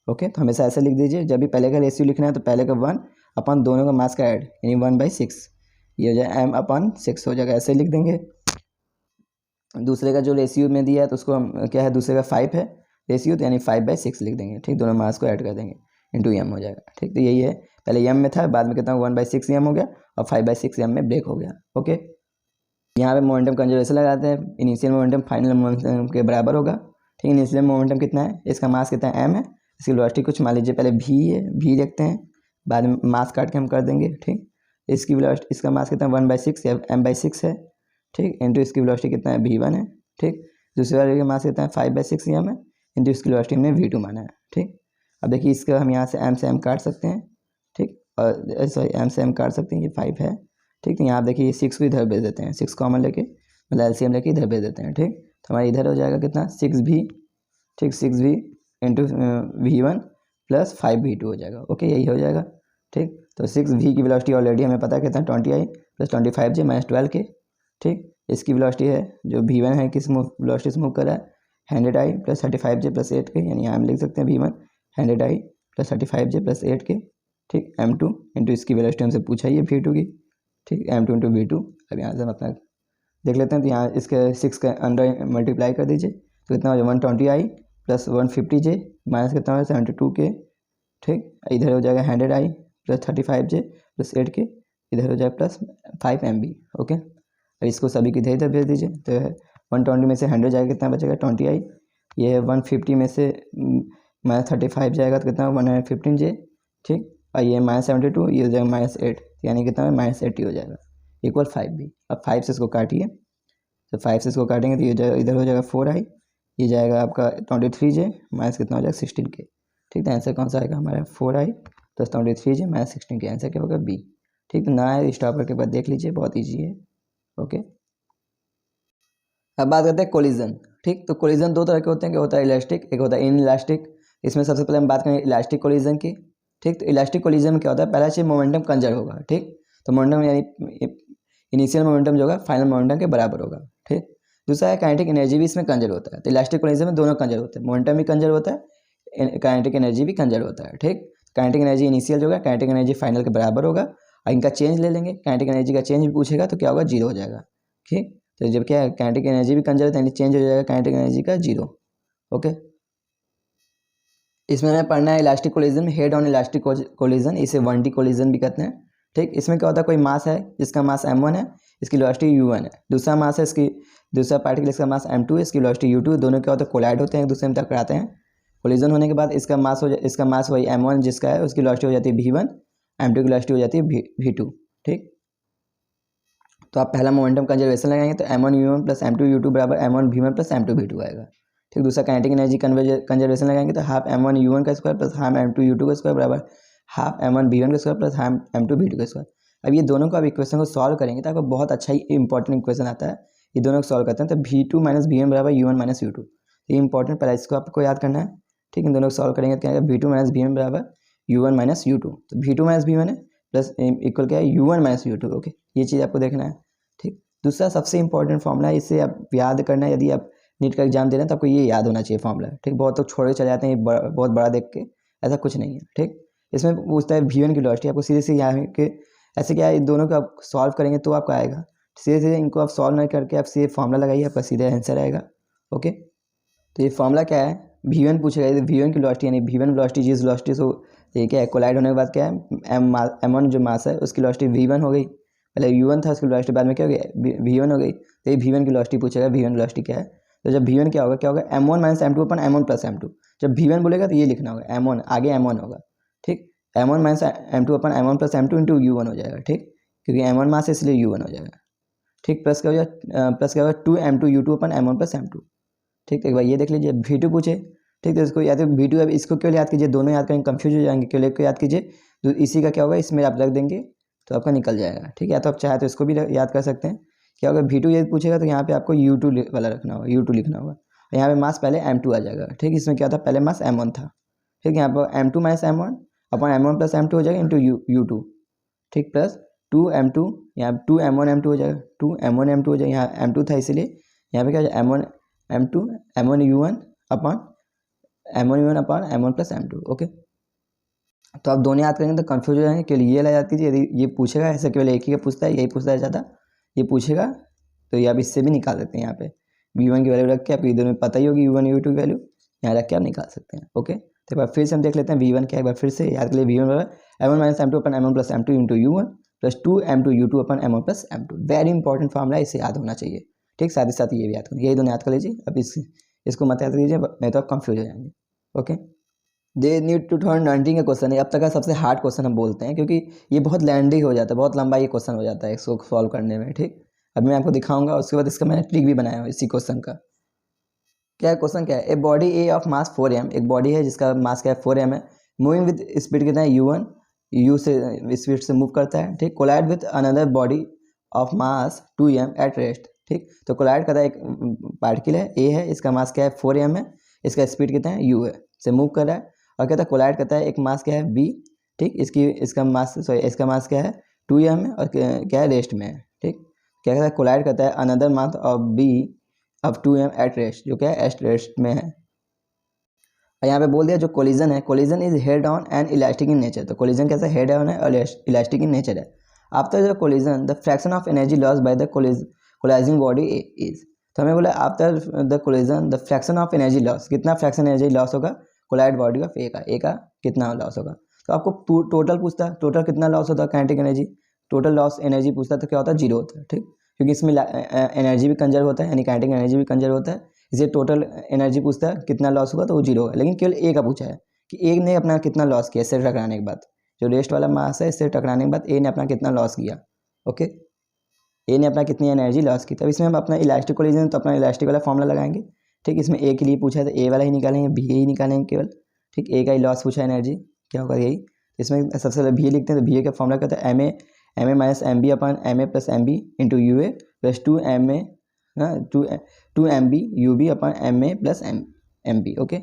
ओके, तो हमेशा ऐसे लिख दीजिए, जब भी पहले का रेशियो लिखना है तो पहले का 1 अपन दोनों का मास का ऐड, यानी 1/6, ये हो जाए m/6 हो जाएगा, ऐसे लिख देंगे। दूसरे का जो रेशियो में दिया है तो उसको हम क्या है, दूसरे का 5 है रेशियो, तो यानी 5/6 लिख देंगे। ठीक, दोनों मास को ऐड कर देंगे, इंटू m हो जाएगा। ठीक, तो यही है, पहले m में था, बाद में कितना 1/6 m हो गया और 5/6 m में ब्रेक हो गया। ओके, यहाँ पे मोमेंटम कंजर्वेशन लगाते हैं, इनिशियल मोमेंटम फाइनल मोमेंटम के बराबर होगा। ठीक, इनिशियल मोमेंटम कितना है, इसका मास कितना है m है, इसकी वेलोसिटी कुछ मान लीजिए पहले v है, v लिखते हैं, बाद में मास काट के हम कर देंगे। ठीक, इसकी वेलोसिटी, इसका मास कितना 1/6 या m/6 है। ठीक, इंटू इसकी वेलोसिटी कितना है v1 है। ठीक, दूसरे वाले का मास कितना है 5/6 m है, इंटू इसकी वेलोसिटी हमने v2 माना है। ठीक, अब देखिए इसका हम यहाँ से m से m काट सकते हैं। ठीक, और सॉरी m से m काट सकते हैं, ये 5 है। ठीक, तो यहाँ आप देखिए 6 को इधर भेज देते हैं, 6 कॉमन लेके मतलब LCM लेके इधर भेज देते हैं। ठीक, तो हमारे इधर हो जाएगा कितना 6v। ठीक, 6v इंटू v1 + 5v2 हो जाएगा। ओके, यही हो जाएगा। ठीक, तो 6v की वेलोसिटी ऑलरेडी हमें पता है कितना 20i + 25j - 12k। ठीक, इसकी वेलोसिटी है जो v1 है, किस वेलोसिटी से मूव कर रहा है 100i + 35j + 8k, यानी यहाँ हम लिख सकते हैं v1 100i + 35j + 8k। ठीक, m2 इंटू इसकी वेलोसिटी हमसे पूछा ही है v2 की। ठीक, m2 इंटू v2। अब यहाँ से हम अपना देख लेते हैं, तो यहाँ इसके 6 के अंडर मल्टीप्लाई कर दीजिए, तो कितना हो जाएगा 120i + 150j माइनस कितना हो जाएगा 72k। ठीक, इधर हो जाएगा 100i + 35j + 8k, इधर हो जाएगा +5mb। ओके, अब इसको सभी को इधर इधर भेज दीजिए, तो 120 में से 100 जाएगा, कितना बचेगा 20i, ये 150 में से -35 जाएगा तो कितना 115j। ठीक, और ये -72, ये हो जाएगा -8, यानी कितना -80 हो जाएगा, इक्वल 5b। अब 5 से इसको काटिए, तो 5 से इसको काटेंगे तो ये जाएगा, इधर हो जाएगा 4i, ये जाएगा आपका 23j माइनस कितना हो जाएगा 16k। ठीक, तो आंसर कौन सा आएगा हमारा 4i + 23j - 16k, आंसर क्या होगा बी। ठीक, तो ना है स्टॉप करके बाद देख लीजिए, बहुत ईजी है। ओके, अब बात करते हैं कोलिजन। ठीक, तो कोलिजन दो तरह के होते हैं, क्या होता है इलास्टिक, एक होता है इन इलास्टिक। इसमें सबसे पहले हम बात करेंगे इलास्टिक कोलिजन की। ठीक, तो इलास्टिक कोलिजन में क्या होता है, पहला चीज मोमेंटम कंजर्व होगा। ठीक, तो मोमेंटम यानी इनिशियल मोमेंटम जो होगा फाइनल मोमेंटम के बराबर होगा। ठीक, दूसरा है काइनेटिक एनर्जी भी इसमें कंजर्व होता है। तो इलास्टिक कोलिजन में दोनों कंजर्व होते हैं, मोमेंटम भी कंजर्व होता है, काइनेटिक एनर्जी भी कंजर्व होता है। ठीक, काइनेटिक एनर्जी इनिशियल जो होगा काइनेटिक एनर्जी फाइनल के बराबर होगा, और इनका चेंज ले लेंगे, काइनेटिक एनर्जी का चेंज भी पूछेगा तो क्या होगा 0 हो जाएगा। ठीक, तो जब क्या है काइनेटिक एनर्जी भी कंजर्व है, चेंज हो जाएगा काइनेटिक एनर्जी का 0। ओके, इसमें हमें पढ़ना है elastic collision, head on elastic collision, इसे 1D कोलिजन भी कहते हैं। ठीक, इसमें क्या होता है, कोई मास है जिसका मास m1 है, इसकी वेलोसिटी u1 है, दूसरा मास है इसकी, दूसरा पार्टिकल इसका मास m2 है, इसकी वेलोसिटी u2। दोनों क्या होता है कोलाइड होते हैं, एक दूसरे में टकराते हैं। कोलिजन होने के बाद इसका मास वही m1 जिसका है, उसकी वेलोसिटी हो जाती है v1, m2 की वेलोसिटी हो जाती है v2। ठीक, तो आप पहला मोमेंटम कंजर्वेशन लगाएंगे तो m1 u1 + m2 u2 बराबर m1 v1 + m2 v2 आएगा। ठीक, दूसरा काइनेटिक एनर्जी कंजर्वेशन लगाएंगे तो हाफ m1 u1 का स्क्वायर + हाफ m2 u2 का स्क्वायर बराबर हाफ m1 v1 का स्क्वायर + हाफ m2 v2 का स्क्वायर। अब ये दोनों को आप इक्वेशन को सॉल्व करेंगे तो आपको बहुत अच्छा ही इंपॉर्टेंट इक्वेशन आता है। ये दोनों को सॉल्व करते हैं तो V2 माइनस वी वन बराबर U1 माइनस U2। ये इंपॉर्टेंट, पहले इसको आपको याद करना है। ठीक, इन दोनों को सॉल्व करेंगे तो क्या आएगा, V2 माइनस वी वन बराबर U1 माइनस U2। तो V2 माइनस वी वन है प्लस इक्वल क्या है U1 माइनस U2। ओके, ये चीज़ आपको देखना है। ठीक, दूसरा सबसे इंपॉर्टेंट फॉर्मूला है, इसे आप याद करना है। यदि आप नीट का एग्जाम दे रहे हैं तो आपको ये याद होना चाहिए फॉर्मूला। ठीक, बहुत लोग छोड़ के चले जाते हैं ये बहुत बड़ा देख के, ऐसा कुछ नहीं है। ठीक, इसमें पूछता है V1 की वेलोसिटी, आपको सीधे से यहाँ के ऐसे क्या है, दोनों को आप सॉल्व करेंगे तो आपका आएगा। सीधे सीधे इनको आप सॉल्व नहीं करके आप सीधे फॉर्मूला लगाइए, आपका सीधा आंसर आएगा। ओके, तो ये फॉर्मूला क्या है, V1 पूछेगा, V1 की वेलोसिटी यानी V1 वेलोसिटी जिस वेलोसिटी से ये क्या है कोलाइड होने के बाद क्या है, M1 जो मास है उसकी वेलोसिटी V1 हो गई। पहले U1 था, उसकी वेलोसिटी बाद में क्या हो गया, V1 हो गई। तो ये V1 की वेलोसिटी पूछेगा, V1 वेलोसिटी क्या है। तो जब V1 क्या होगा M1 माइनस M2 अपन M1 प्लस M2। जब V1 बोलेगा तो ये लिखना होगा M1, आगे M1 होगा। ठीक, M1 माइनस M2 अपन M1 plus M2 into U1 हो जाएगा। ठीक, क्योंकि M1 मास है इसलिए U1 हो जाएगा। ठीक, प्लस क्या हो जाएगा, प्लस क्या होगा 2M2 U2 अपन M1 प्लस M2। ठीक, एक बार ये देख लीजिए V2 पूछे। ठीक, तो इसको या तो V2 अब इसको क्यों याद कीजिए, दोनों याद करेंगे कंफ्यूज हो जाएंगे, क्यों को याद कीजिए। तो इसी का क्या होगा, इसमें आप रख देंगे तो आपका निकल जाएगा। ठीक है, या तो आप चाहे तो इसको भी याद कर सकते हैं। क्या होगा, V2 ये पूछेगा तो यहाँ पे आपको U2 वाला रखना होगा, U2 लिखना होगा। यहाँ पे मास पहले M2 आ जाएगा। ठीक, इसमें क्या था, पहले मास M1 था। ठीक, यहाँ पर M2 माइनस M1 अपन M1 प्लस M2 हो जाएगा इंटू U2। ठीक, प्लस 2M2, यहाँ 2M1 M2 हो जाएगा, 2M1 M2 हो जाएगा। यहाँ M2 था इसीलिए यहाँ पे क्या हो जाएगा M1 M2 M1 U1 अपन M1 U1 अपन M1 प्लस M2। ओके, तो आप दोनों याद करेंगे तो कंफ्यूज हो जाएंगे। केवल ये ला याद कीजिए, यदि ये पूछेगा ऐसे केवल एक ही का पूछता है, यही पूछता है ज़्यादा, ये पूछेगा तो ये आप इससे भी निकाल देते हैं। यहाँ पे V1 की वैल्यू रख के, आप इधर में पता ही होगी U1 U2 की वैल्यू, यहाँ रख के आप निकाल सकते हैं। ओके, तो एक बार फिर से हम देख लेते हैं V1 क्या है, एक बार फिर से याद कर लिए V1 बराबर M1 माइनस M2 अपन M1 plus M2 into U1 plus 2M2 U2 अपन M1 plus M2। Very important formula, इसे याद होना चाहिए। ठीक, साथ ही साथ ये भी याद करें, यही दोनों याद कर लीजिए। अब इसको मत याद कीजिए, नहीं तो आप कंफ्यूज हो जाएंगे। Okay, they need to turn 19 का क्वेश्चन है, अब तक का सबसे हार्ड क्वेश्चन हम बोलते हैं, क्योंकि ये बहुत लेंदी हो जाता है, बहुत लंबा ये क्वेश्चन हो जाता है इसको सॉल्व करने में। ठीक, अब मैं आपको दिखाऊंगा, उसके बाद इसका मैंने ट्रिक भी बनाया है इसी क्वेश्चन का। क्या क्वेश्चन क्या है, a body A of mass 4m, एक बॉडी है जिसका मास क्या है 4m है, मूविंग विद स्पीड कितना है U1, U से स्पीड से मूव करता है। ठीक, collide with another body of mass 2m at rest. ठीक, तो कोलाइड करता है, एक पार्टिकल है A है, इसका मास क्या है 4m है, इसका स्पीड कितना है U है, से मूव कर रहा है। और कहता है कोलाइड करता है, एक मास क्या है B। ठीक, इसका मास क्या है 2m है और क्या है रेस्ट में है। ठीक, क्या कहता है कोलाइड करता है अनदर मास ऑफ B अब 2m एट रेस्ट, जो क्या है रेस्ट में है। और यहाँ पे बोल दिया जो कोलिजन है, collision is head on and elastic in nature. तो कोलिजन कैसा हेड ऑन है और इलास्टिक इन नेचर है। After the collision the fraction of energy loss by the colliding body is. तो हमें बोला after the collision the fraction of energy loss, कितना fraction energy loss होगा कोलाइड बॉडी ऑफ ए का कितना loss होगा। तो आपको टोटल पूछता है, टोटल कितना लॉस होता है kinetic energy, total loss energy पूछता है तो क्या होता है 0 होता है। ठीक, क्योंकि इसमें एनर्जी भी कंजर्व होता है, यानी काइनेटिक एनर्जी भी कंजर्व होता है, इसे टोटल एनर्जी पूछता है कितना लॉस होगा तो वो 0 होगा। लेकिन केवल ए का पूछा है कि ए ने अपना कितना लॉस किया इससे टकराने के बाद, जो रेस्ट वाला मास है इससे टकराने के बाद ए ने अपना कितना लॉस किया। ओके, ए ने अपना कितनी एनर्जी लॉस की। तब इसमें हम अपना इलास्टिक कोलिजन तो अपना इलास्टिक वाला फॉर्मूला लगाएंगे। ठीक, इसमें ए के लिए पूछा है तो ए वाला ही निकालेंगे, बी ही निकालेंगे केवल। ठीक, ए का ही लॉस पूछा है एनर्जी, क्या होगा यही। इसमें सबसे पहले बी लिखते हैं, तो बी का फॉर्मूला क्या होता है M A minus M B upon M A plus M B into U A plus 2m A 2mb U B upon M A plus M B. Okay,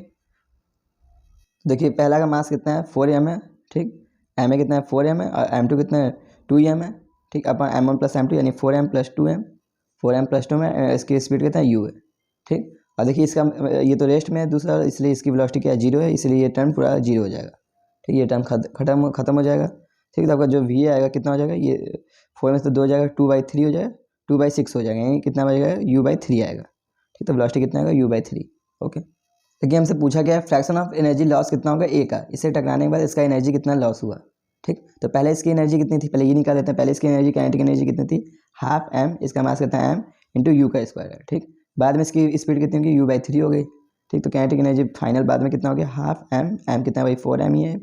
देखिए पहला का मास कितना है 4m है। ठीक, एम ए कितना है 4m है और m2 कितना है 2m है। ठीक, अपन m1 प्लस m2 यानी 4m प्लस 2 में इसकी स्पीड कितना है u है। ठीक, और देखिए इसका ये तो रेस्ट में है दूसरा, इसलिए इसकी वेलोसिटी क्या है 0 है, इसलिए ये टर्म पूरा 0 हो जाएगा। ठीक, ये टर्म खत्म हो जाएगा। ठीक, तो आपका जो v आएगा कितना हो जाएगा, ये 4 में से 2 हो जाएगा, 2/3 हो जाएगा, 2/6 हो जाएगा, यानी कितना बचेगा u/3 आएगा। ठीक, तो वेलोसिटी कितना आएगा u/3। ओके, देखिए हमसे पूछा गया है फ्रैक्शन ऑफ एनर्जी लॉस कितना होगा ए का, इसे टकराने के बाद इसका एनर्जी कितना लॉस हुआ। ठीक, तो पहले इसकी एनर्जी कितनी थी, पहले ये निकाल लेते हैं। पहले इसकी एनर्जी काइनेटिक एनर्जी कितनी थी हाफ m, इसका मास कितना है m इंटू यू का स्क्वायर है। ठीक, बाद में इसकी स्पीड कितनी होगी u/3 हो गई। ठीक, तो काइनेटिक एनर्जी फाइनल बाद में कितना हो गया हाफ m कितना भाई 4m ही है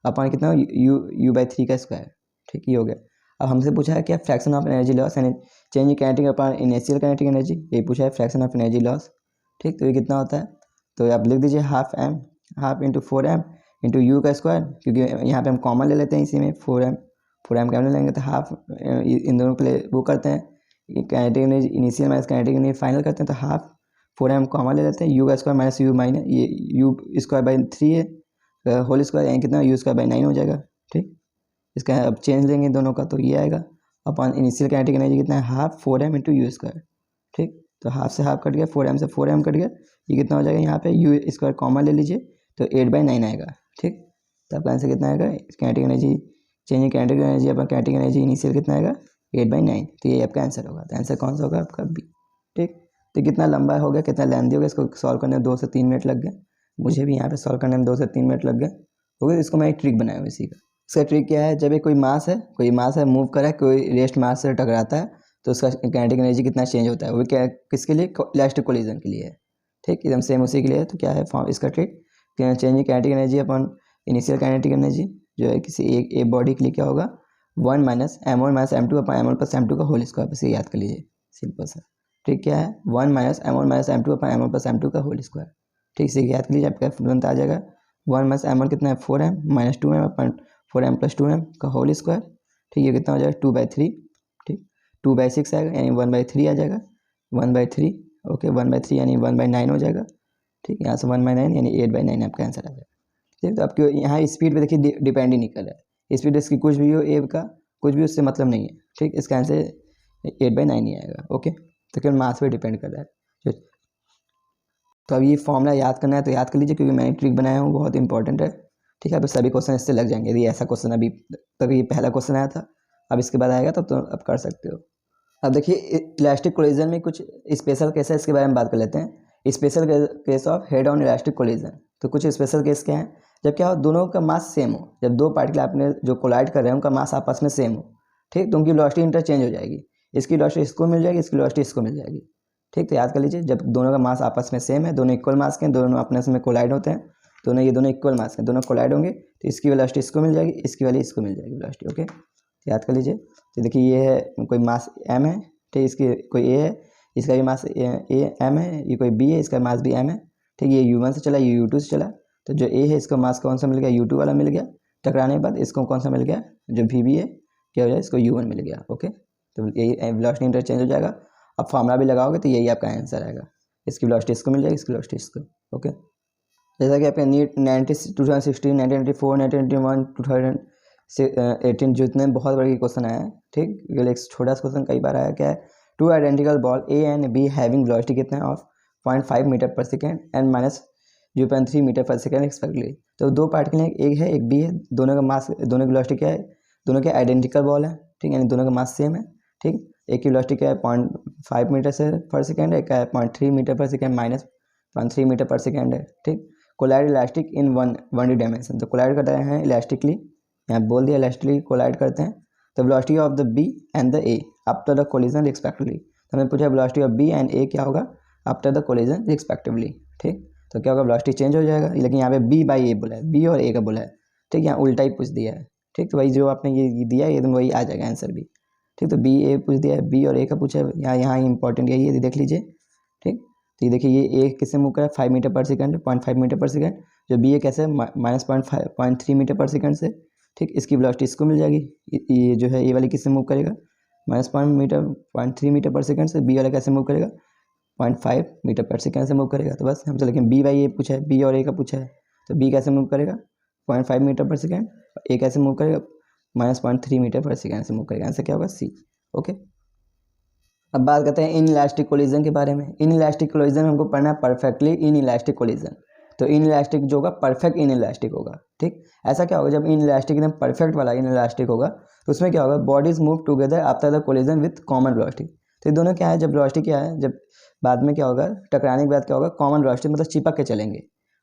अपन कितना u/3 का स्क्वायर। ठीक, ये हो गया। अब हमसे पूछा है क्या फ्रैक्शन ऑफ एनर्जी लॉस यानी चेंज काइनेटिक अपन इनिशियल काइनेटिक एनर्जी, ये पूछा है फ्रैक्शन ऑफ एनर्जी लॉस। ठीक, तो ये कितना होता है, तो आप लिख दीजिए half into 4m into you का स्क्वायर, क्योंकि यहाँ पे हम कॉमन ले लेते हैं इसी में 4m 4m कैपिटल लेंगे तो हाफ इन दोनों के लिए वो करते हैं, kinetic energy initial minus kinetic energy final करते हैं, तो हाफ 4m कॉमन ले लेते हैं, यू का स्क्वायर माइनस यू माइनस ये यू स्क्वायर बाई 3 है होल स्क्वायर, यानी कितना यू स्क्वायर बाई 9 हो जाएगा। ठीक, इसका अब चेंज लेंगे दोनों का तो ये आएगा अपन इनिशियल काइनेटिक एनर्जी कितना है half 4m into you square. ठीक, तो हाफ से हाफ कट गया, 4m से 4m कट गया, ये कितना हो जाएगा यहाँ पे यू स्क्वायर कॉमन ले लीजिए तो 8/9 आएगा। ठीक, तो आपका आंसर कितना आएगा kinetic energy change kinetic energy upon kinetic energy initial कितना आएगा 8/9, तो ये आपका आंसर होगा। तो आंसर कौन सा होगा आपका बी। ठीक, तो कितना लंबा हो गया कितना लेंथी हो गया, इसको सॉल्व करने में 2 से 3 मिनट लग गए, मुझे भी यहाँ पे सॉल्व करने में 2 से 3 मिनट लग गए। हो गया, इसको मैं एक ट्रिक बनाया हूँ इसी का। इसका ट्रिक क्या है, जब एक कोई मास है मूव करा कोई रेस्ट मास से टकराता है तो उसका काइनेटिक एनर्जी कितना चेंज होता है, वो क्या किसके लिए इलास्टिक कोलिजन के लिए है। ठीक, एकदम सेम उसी के लिए है। तो क्या है फॉर्म इसका ट्रिक, चेंज काइनेटिक एनर्जी अपन इनिशियल काइनेटिक एनर्जी जो है किसी एक बॉडी के लिए क्या होगा 1 माइनस m1 माइनस m2 अपन m1 प्लस m2 का होल स्क्वायर, बस ये याद कर लीजिए सिंपल सा। ठीक, क्या है 1 माइनस m1 माइनस m2 अपन m1 प्लस m2 का होल स्क्वायर। ठीक, से याद कर लीजिए आपका तुरंत आ जाएगा 1 माइनस m1 कितना है 4m माइनस 2m अपन 4m प्लस 2m का होल स्क्वायर। ठीक, ये कितना हो जाएगा 2/3। ठीक, 2/6 आएगा यानी 1/3 आ जाएगा 1/3। ओके 1/3 यानी 1/9 हो जाएगा। ठीक, यहाँ से 1/9 यानी 8/9 आपका आंसर आ जाएगा। ठीक, तो आपके यहाँ स्पीड पे देखिए डिपेंड ही नहीं कर रहा है, स्पीड इसकी कुछ भी हो ए का कुछ भी उससे मतलब नहीं है। ठीक, इसका आंसर 8/9 ही आएगा। ओके, तो केवल मास पे डिपेंड कर रहा है। तो अब ये फॉर्मूला याद करना है तो याद कर लीजिए क्योंकि मैंने ट्रिक बनाया हूँ बहुत इंपॉर्टेंट है। ठीक है, अब सभी क्वेश्चन इससे लग जाएंगे, यदि ऐसा क्वेश्चन अभी तभी पहला क्वेश्चन आया था, अब इसके बाद आएगा तब तो अब कर सकते हो। अब देखिए इलास्टिक कोलिजन में कुछ स्पेशल केस है, इसके बारे में बात कर लेते हैं। Special case of head on elastic collision. तो कुछ स्पेशल केस क्या है, जब क्या हो दोनों का मास सेम हो, जब दो पार्टिकल आपने जो कोलाइड कर रहे हैं उनका मास आपस में सेम हो। ठीक, तो उनकी वेलोसिटी इंटरचेंज हो जाएगी, इसकी वेलोसिटी इसको मिल जाएगी इसकी वेलोसिटी इसको मिल जाएगी। ठीक, तो याद कर लीजिए जब दोनों का मास आपस में सेम है, दोनों इक्वल मास के हैं, दोनों आपस में कोलाइड होते हैं, दोनों इक्वल मास के दोनों कोलाइड होंगे तो इसकी वेलोसिटी इसको मिल जाएगी इसकी वाली इसको मिल जाएगी वेलोसिटी। ओके, तो याद कर लीजिए। तो देखिए ये है कोई मास m है, ठीक, इसकी कोई a है, इसका भी मास a m है, ये कोई b है, इसका मास भी m है। ठीक, ये u1 से चला ये u2 से चला, तो जो a है इसका मास कौन सा मिल गया u2 वाला मिल गया, टकराने के बाद इसको कौन सा मिल गया जो vb है क्या हो जाए इसको u1 मिल गया। ओके, तो यही वेलोसिटी इंटरचेंज हो जाएगा। अब फॉर्मूला भी लगाओगे तो यही आपका आंसर आएगा, इसकी वेलोसिटी इसको मिल जाएगी इसकी वेलोसिटी इसको। ओके, जैसा कि आपके नीट 2016 1994 1991 2018 जितने बहुत बड़े क्वेश्चन आए हैं। ठीक, एक छोटा सा क्वेश्चन कई बार आया क्या है, 2 identical ball A and be having velocity कितना है of 0.5 metre per second and minus 0.3 metre per second एक्सपेक्टली। तो दो पार्टिकल हैं, एक है एक बी है, दोनों का मास दोनों की वेलोसिटी क्या है, दोनों के आइडेंटिकल बॉल है। ठीक, यानी दोनों का मास सेम है। ठीक, एक की वेलोसिटी क्या है 0.5 मीटर से पर सेकेंड है, एक का है 0.3 metre per second minus 0.3 metre per second है। ठीक, collide elastic in one D dimension, तो कोलाइड करते हैं इलास्टिकली, यहाँ बोल दिया इलास्टिकली कोलाइड करते हैं। तो velocity of the B and the A after the collision respectively, तो हमने पूछा velocity of B and A क्या होगा आफ्टर द कोलिजन रिस्पेक्टिवली। ठीक, तो क्या होगा वेलोसिटी चेंज हो जाएगा, लेकिन यहाँ पे बी बाई ए बोला है, बी और ए का बोला है। ठीक, यहाँ उल्टा ही पूछ दिया है। ठीक, तो वही जो आपने ये दिया है एकदम वही आ जाएगा आंसर भी। ठीक, तो बी ए पूछ दिया है, बी और ए का पूछा है, यहाँ इंपॉर्टेंट यही है, देख लीजिए। ठीक, तो ये देखिए ये ए किससे मूव कर रहा है 5 metre per second 0.5 metre per second, जो बी ए कैसे माइनस 0.3 मीटर पर सेकंड से। ठीक, इसकी वेलोसिटी इसको मिल जाएगी, ये जो है ये वाली किससे मूव करेगा माइनस 0.3 मीटर पर सेकंड से, बी वाला कैसे मूव करेगा 0.5 मीटर पर सेकंड से मूव करेगा। तो बस हमसे लेकिन बी बाई ए पूछा है, बी और ए का पूछा है, तो बी कैसे मूव करेगा 0.5 मीटर पर सेकंड, ए कैसे मूव करेगा माइनस 0.3 मीटर पर सेकंड से मूव करेगा। आंसर क्या होगा सी। ओके, अब बात करते हैं इन इलास्टिक कोलिजन के बारे में। इन इलास्टिक कोलिजन हमको पढ़ना है परफेक्टली इन इलास्टिक कोलिजन। तो इन इलास्टिक जो होगा परफेक्ट इन इलास्टिक होगा। ठीक, ऐसा क्या होगा जब इन इलास्टिक एकदम परफेक्ट वाला इन इलास्टिक होगा तो उसमें क्या होगा bodies move together after the collision with common velocity. तो ये दोनों क्या है, जब वेलोसिटी क्या है, जब बाद में क्या होगा टकराने के बाद क्या होगा कॉमन वेलोसिटी मतलब चिपक के चलेंगे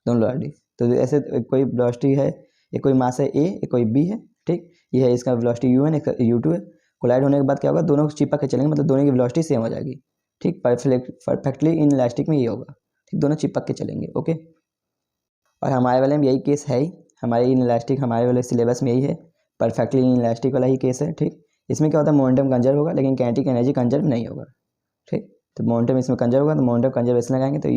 दोनों वेलोसिटी। तो ऐसे कोई वेलोसिटी है, एक कोई मास है ए एक कोई बी है। ठीक, ये है इसका वेलोसिटी u1 एक u2 है, कोलाइड होने के बाद क्या होगा दोनों चिपक के चलेंगे मतलब दोनों की वेलोसिटी सेम हो जाएगी। ठीक, परफेक्टली इन इलास्टिक में ये होगा। ठीक, दोनों चिपक के चलेंगे। ओके, और हमारे वाले में यही केस है ही, हमारे इन इलास्टिक हमारे वाले सिलेबस में यही है, परफेक्टली इन इलास्टिक वाला ही केस है। ठीक, इसमें क्या होता है मोमेंटम कंजर्व होगा लेकिन काइनेटिक एनर्जी कंजर्व नहीं होगा। ठीक, तो मोमेंटम इसमें कंजर्व होगा तो मोमेंटम कंजर्वेशन लगाएंगे तो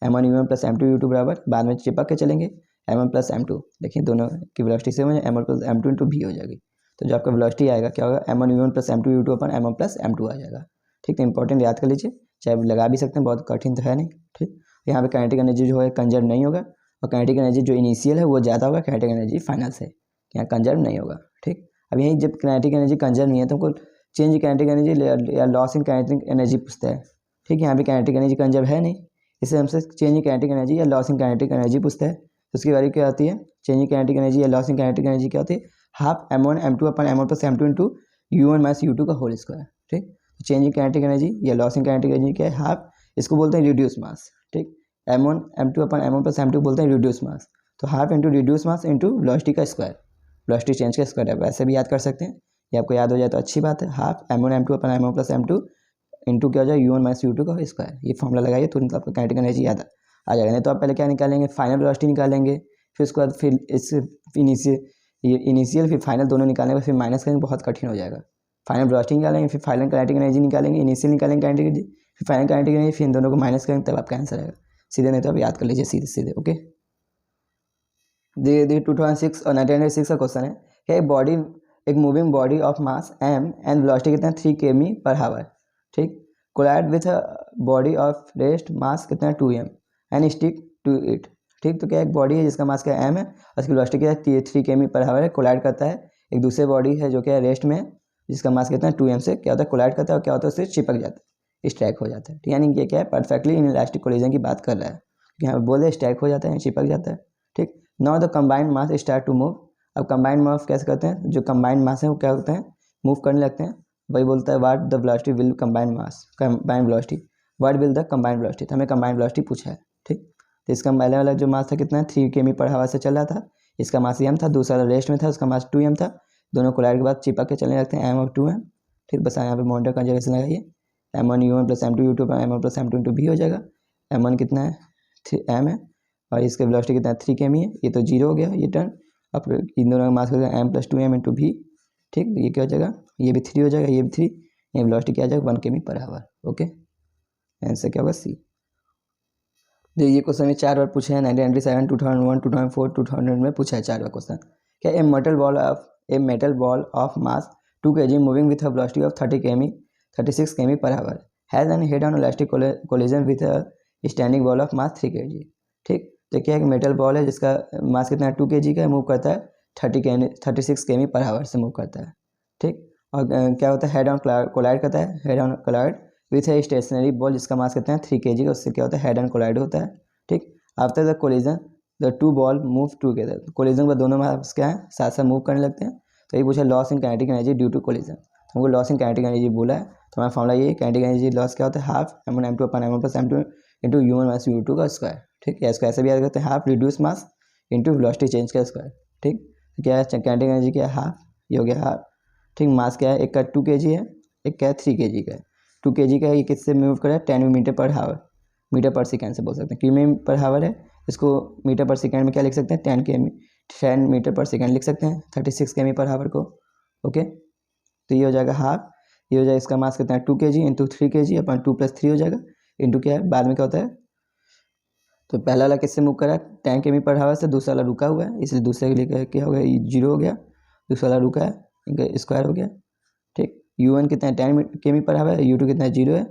m1 u1 plus m2 u2 बराबर बाद में चिपक के चलेंगे m1 प्लस m2। देखिए दोनों की वेलोसिटी सेम हो जाए m1 plus m2 into v हो जाएगी। तो जो आपका वेलोसिटी आएगा क्या होगा, m1u1 प्लस m2 u2 अपन m1 प्लस m2 आ जाएगा। ठीक, तो इंपॉर्टेंट याद कर लीजिए, चाहे लगा भी सकते हैं, बहुत कठिन तो है नहीं। ठीक, यहाँ पे काइनेटिक एनर्जी जो है कंजर्व नहीं होगा, और काइनेटिक एनर्जी जो इनिशियल है वो ज़्यादा होगा, काइनेटिक एनर्जी फाइनल से यहाँ कंजर्व नहीं होगा। ठीक, अब यहीं जब काइनेटिक एनर्जी कंजर्व नहीं है तो हमको चेंज काइनेटिक एनर्जी या लॉस इन काइनेटिक एनर्जी पूछता है। ठीक, यहाँ पे काइनेटिक एनर्जी कंजर्व है नहीं, इससे हमसे चेंज काइनेटिक एनर्जी या लॉस इन काइनेटिक एनर्जी पूछता है। तो उसकी वैल्यू क्या आती है, चेंज काइनेटिक एनर्जी या लॉस इन काइनेटिक एनर्जी क्या होती है, हाफ m1 m2 अपन m1 plus m2 into u1 minus u2 का होल स्क्वायर। ठीक, तो चेंज इन काइनेटिक एनर्जी या लॉस इन काइनेटिक एनर्जी क्या है, हाफ, इसको बोलते हैं रिड्यूस मास। ठीक, m1 m2 अपन m1 प्लस m2 बोलते हैं रिड्यूस मास, तो half into reduce mass into velocity का स्क्वायर, वेलोसिटी चेंज का स्क्वायर है, वैसे भी याद कर सकते हैं, ये आपको याद हो जाए तो अच्छी बात है। हाफ m1 m2 अपन m1 प्लस m2 इंटू क्या हो जाए u1 माइनस u2 का स्क्वायर, ये फॉर्मूला लगाइए तुरंत आपको काइनेटिक एनर्जी याद आ जाएगा। नहीं तो आप पहले क्या निकालेंगे, फाइनल वेलोसिटी निकालेंगे, फिर उसके बाद फिर इस इनिशियल फिर फाइनल दोनों निकालेंगे, फिर माइनस करेंगे, बहुत कठिन हो जाएगा। फाइनल वेलोसिटी निकालेंगे, फिर फाइनल काइनेटिक एनर्जी निकालेंगे, इनिशियल निकालेंगे काइनेटिक एनर्जी, फिर फाइनल काइनेटिक एनर्जी, फिर इन दोनों को माइनस करेंगे, तब आपका आंसर आएगा सीधे। नहीं तो आप याद कर लीजिए सीधे सीधे। ओके, ये 2006 और 1996 का क्वेश्चन है कि एक moving body of mass m and velocity कितना 3 km पर हावर, ठीक, collide with a body of rest mass कितना 2m and stick to it. ठीक, तो क्या एक बॉडी है जिसका मास क्या m है और उसकी वेलोसिटी क्या है 3 km पर हावर है, कोलाइड करता है एक दूसरे बॉडी है जो क्या रेस्ट में जिसका मास कितना 2m से क्या होता है कोलाइड करता है, और क्या होता है उससे चिपक जाता है, स्ट्राइक हो जाता है। ठीक, यानी ये क्या है परफेक्टली इनइलास्टिक कोलिजन की बात कर रहा है, यहाँ पे बोले स्ट्राइक हो जाता है, चिपक जाता है। ठीक, now the combined mass start to move. अब कंबाइंड मास कैसे करते हैं, जो कंबाइंड मास है वो क्या होते हैं मूव करने लगते हैं। वही बोलता है what the velocity will combined mass, combined velocity, what will the combined velocity, तो हमें कंबाइंड वेलोसिटी पूछा है। ठीक, तो इसका पहले वाला जो मास था कितना 3 km पर हावर से चल रहा था, इसका मास m था, दूसरा रेस्ट में था उसका मास 2m था, दोनों कोलाइड के बाद चिपक के चलने लगते हैं m और 2m। ठीक, बस यहाँ पे मोमेंटम कंजर्वेशन लगाइए, m1u1 प्लस m2 u2 पर m1 plus m2 into v हो जाएगा। m1 कितना है m है और इसका वेलोसिटी कितना 3 km है, ये तो 0 हो गया ये टर्न। अब इन दोनों का मास हो जाएगा m plus 2m into v। ठीक, ये क्या हो जाएगा, ये भी 3 हो जाएगा, ये भी 3, ये वेलोसिटी क्या आ जाएगा 1 km पर हावर। ओके, आंसर क्या होगा सी। देखिए ये क्वेश्चन में 4 बार पूछे हैं, 1997, 2001, 2004, 2000 में पूछा है 4 बार क्वेश्चन। क्या a metal ball of mass 2 kg moving with a velocity of 36 km per hour has an head on elastic collision with a standing ball of mass 3 kg। ठीक, तो क्या है मेटल बॉल है जिसका मास कितना 2 kg का move करता है 36 km पर हावर से मूव करता है। ठीक, और क्या होता है हेड ऑन कोलाइड करता है, head on collide with a stationary ball जिसका मास कितना है 3 kg का, उससे क्या होता है हेड ऑन कोलाइड होता है। ठीक, after the collision the 2 ball move together, collision पर दोनों मास क्या है साथ साथ मूव करने लगते हैं। तो ये पूछा loss in kinetic energy due to collision, तो हमको लॉस इन काइनेटिक एनर्जी बोला है, तो हमारा फॉर्मूला ये काइनेटिक एनर्जी लॉस क्या होता है हाफ m1 m2 अपन m1 plus m2 into u1 minus u2 का स्क्वायर। ठीक है, इसको ऐसे भी याद करते हैं half reduce mass into velocity change का स्क्वायर। ठीक, तो क्या है काइनेटिक एनर्जी क्या है हाफ, ये हो गया हाफ। ठीक, मास क्या है एक का 2 kg है, एक क्या है 3 kg का है। 2 kg का है, ये किससे मूव कर रहा है 10 मीटर पर हावर, मीटर पर सेकेंड से बोल सकते हैं, किमी पर हावर है, इसको मीटर पर सेकेंड में क्या लिख सकते हैं 10 मीटर पर सेकेंड लिख सकते हैं 36 km पर हावर को। ओके, तो ये हो जाएगा हाफ, ये हो जाएगा इसका मास कितना है 2 kg इंटू 3 kg अपन 2 + 3 हो जाएगा इंटू क्या है बाद में क्या होता है, तो पहला वाला किससे मूव कर रहा है 10 km पर हावर से, दूसरा वाला रुका हुआ है इसलिए दूसरे के लिए क्या हो गया 0 हो गया, दूसरा वाला रुका है इनका स्क्वायर हो गया। ठीक, u1 कितना है 10 km पर हावर, u2 कितना है 0 है,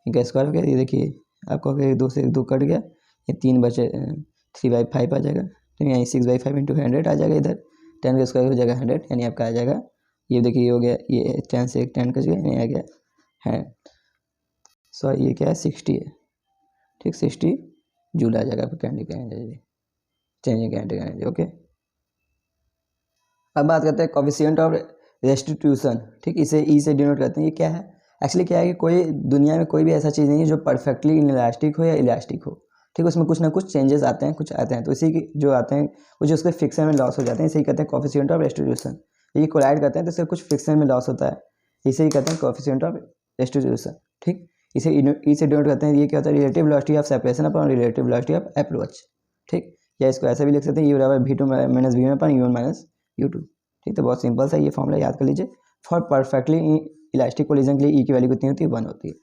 इनका स्क्वायर हो गया। ये देखिए आपको 2 से 2 कट गया, ये 3 बचे 3/5 आ जाएगा, तो यानी 6/5 इंटू 100 आ जाएगा, इधर 10 का स्क्वायर हो जाएगा 100, यानी आपका आ जाएगा ये देखिए ये हो गया, ये 10 से 10 कट गया, यानी आ गया है सॉरी ये क्या है 60 है। ठीक, 60 जूल आ जाएगा आपका kinetic energy, changing kinetic energy. Okay, अब बात करते हैं कोएफिशिएंट ऑफ रेस्टिट्यूशन। ठीक, इसे ई से डिनोट करते हैं। ये क्या है एक्चुअली क्या है कि कोई दुनिया में कोई भी ऐसा चीज़ नहीं है जो परफेक्टली इनइलास्टिक हो या इलास्टिक हो। ठीक, उसमें कुछ ना कुछ चेंजेस आते हैं, कुछ आते हैं, तो इसी की जो आते हैं कुछ उसके फिक्सन में लॉस हो जाते हैं, इसे ही कहते हैं कोएफिशिएंट ऑफ रेस्टिट्यूशन। ये कोलाइड करते हैं तो इससे कुछ फिक्सन में लॉस होता है, इसे ही कहते हैं कोएफिशिएंट ऑफ रेस्टिट्यूशन। ठीक, इसे ई से डिनोट करते हैं। ये क्या होता है relative velocity of separation upon relative velocity of approach. ठीक, या इसको ऐसे भी लिख सकते हैं ये बराबर v2 minus v1 upon u1 minus u2। ठीक, तो बहुत सिंपल सा ये फॉर्मूला याद कर लीजिए। फॉर परफेक्टली इलास्टिक कोलिजन के लिए ई की वैल्यू कितनी होती है 1 होती है।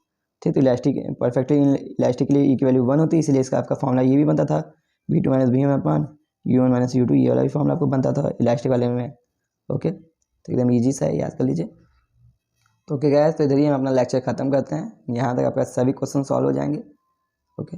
ठीक, तो इलास्टिक परफेक्टली इलास्टिक के लिए ई की वैल्यू 1 होती है, इसलिए इसका आपका फॉर्मूला ये भी बनता था v2 minus v1 upon u1 minus u2, ये वाला भी फॉर्मूला आपको बनता था इलास्टिक वाले में। ओके, तो एकदम ईजी सा है, याद कर लीजिए। तो ओके गाइस, तो इधर ही हम अपना लेक्चर ख़त्म करते हैं। यहाँ तक आपका सभी क्वेश्चन सॉल्व हो जाएंगे। ओके।